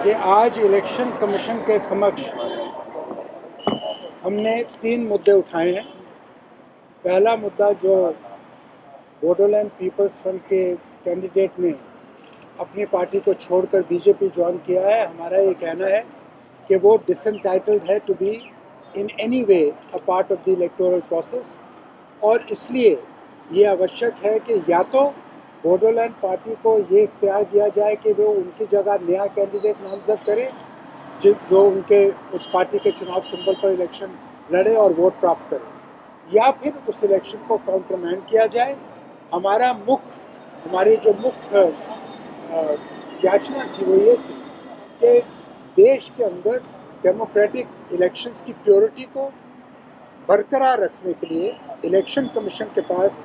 कि आज election commission के समक्ष हमने 3 मुद्दे उठाए हैं। पहला मुद्दा जो बोडोलैंड पीपल्स फ्रंट के कैंडिडेट ने अपनी पार्टी को छोड़कर बीजेपी ज्वाइन किया है, हमारा ये कहना है कि वो डिसएंटाइटल्ड है to be in any way a part of the electoral process, और इसलिए ये आवश्यक है कि या तो बोडोलैंड पार्टी को ये इख्तियार दिया जाए कि वो उनकी जगह नया कैंडिडेट नामजद करें जो उनके उस पार्टी के चुनाव सिंबल पर इलेक्शन लड़े और वोट प्राप्त करें, या फिर उस इलेक्शन को काउंटरमैंड किया जाए। हमारी जो मुख्य याचना थी वो ये थी कि देश के अंदर डेमोक्रेटिक इलेक्शंस की प्योरिटी को बरकरार रखने के लिए इलेक्शन कमीशन के पास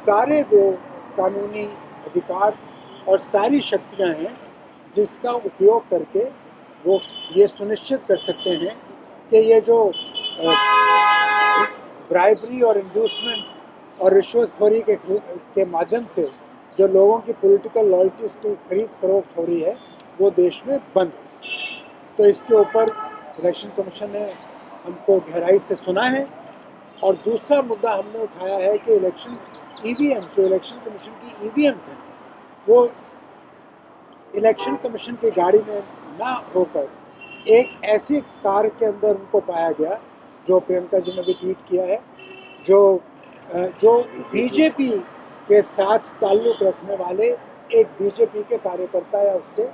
सारे वो कानूनी अधिकार और सारी शक्तियां हैं जिसका उपयोग करके वो ये सुनिश्चित कर सकते हैं कि ये जो ब्राइबरी और इंड्यूसमेंट और रिश्वतखोरी के माध्यम से जो लोगों की पॉलिटिकल लॉयल्टीज की खरीद फरोख्त हो रही है वो देश में बंद है। तो इसके ऊपर इलेक्शन कमीशन ने हमको गहराई से सुना है। और दूसरा मुद्दा हमने उठाया है कि इलेक्शन ईवीएम, जो इलेक्शन कमीशन की ईवीएम्स हैं, वो इलेक्शन कमीशन की गाड़ी में ना होकर एक ऐसी कार के अंदर उनको पाया गया, जो प्रियंका जी ने भी ट्वीट किया है, जो बीजेपी के साथ ताल्लुक़ रखने वाले एक बीजेपी के कार्यकर्ता या उसके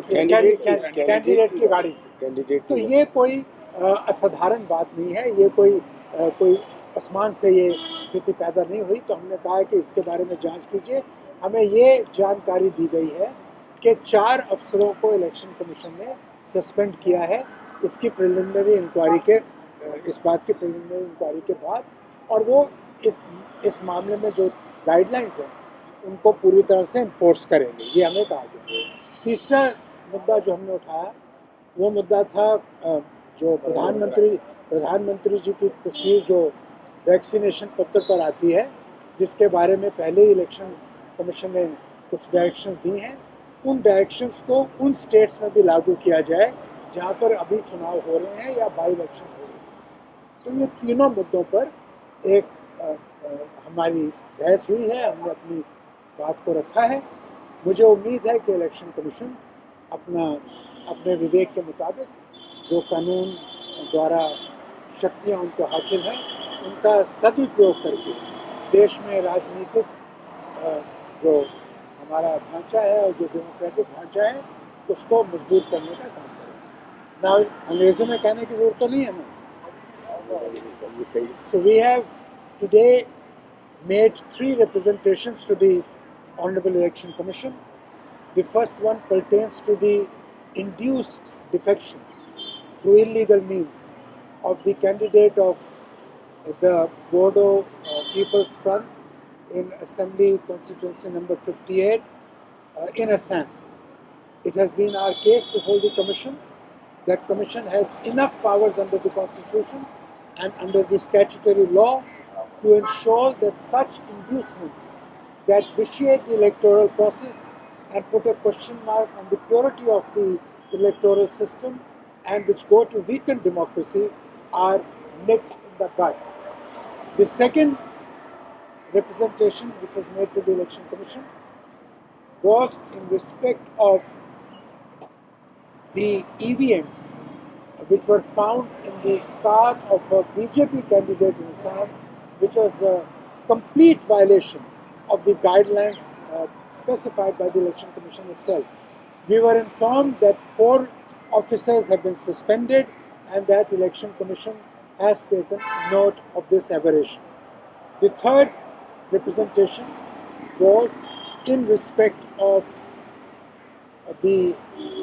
कैंडिडेट की गाड़ी थी। तो ये कोई असाधारण बात नहीं है, ये कोई आसमान से ये स्थिति पैदा नहीं हुई। तो हमने कहा कि इसके बारे में जांच कीजिए। हमें ये जानकारी दी गई है कि 4 अफसरों को इलेक्शन कमीशन ने सस्पेंड किया है इसकी प्रिलिमिनरी इंक्वायरी के इस बात की प्रिलिमिनरी इंक्वायरी के बाद, और वो इस मामले में जो गाइडलाइंस हैं उनको पूरी तरह से इन्फोर्स करेंगे, ये हमें कहा गया। तीसरा मुद्दा जो हमने उठाया वो मुद्दा था जो प्रधानमंत्री जी की तस्वीर जो वैक्सीनेशन पत्र पर आती है, जिसके बारे में पहले ही इलेक्शन कमीशन ने कुछ डायरेक्शंस दी हैं, उन डायरेक्शंस को उन स्टेट्स में भी लागू किया जाए जहां पर अभी चुनाव हो रहे हैं या बाई इलेक्शंस हो रहे हैं। तो ये तीनों मुद्दों पर हमारी बहस हुई है, हमने अपनी बात को रखा है। मुझे उम्मीद है कि इलेक्शन कमीशन अपने विवेक के मुताबिक जो कानून द्वारा शक्तियाँ उनको हासिल हैं उनका सदुपयोग करके देश में राजनीतिक जो हमारा ढांचा है और जो डेमोक्रेटिक ढांचा है उसको मजबूत करने का काम करें। ना अंग्रेज़ी में कहने की ज़रूरत तो नहीं है ना। So we have today made 3 representations to the Honorable Election Commission. The first one pertains to the induced defection through illegal means of the candidate of the Bodo People's Front in Assembly Constituency number 58 in Assam. It has been our case before the Commission that Commission has enough powers under the Constitution and under the statutory law to ensure that such inducements that vitiate the electoral process and put a question mark on the purity of the electoral system and which go to weaken democracy are nipped in the bud. The second representation which was made to the Election Commission was in respect of the EVMs which were found in the car of a BJP candidate in Assam, which was a complete violation of the guidelines specified by the Election Commission itself. We were informed that 4 officers have been suspended and that the Election Commission has taken note of this aberration. The third representation was in respect of the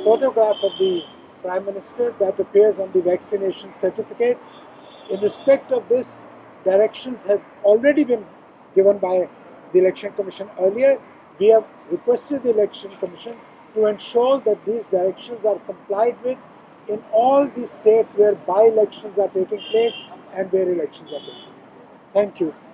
photograph of the Prime Minister that appears on the vaccination certificates. In respect of this, directions have already been given by the Election Commission earlier. We have requested the Election Commission to ensure that these directions are complied with in all the states where by-elections are taking place and where elections are taking place. Thank you.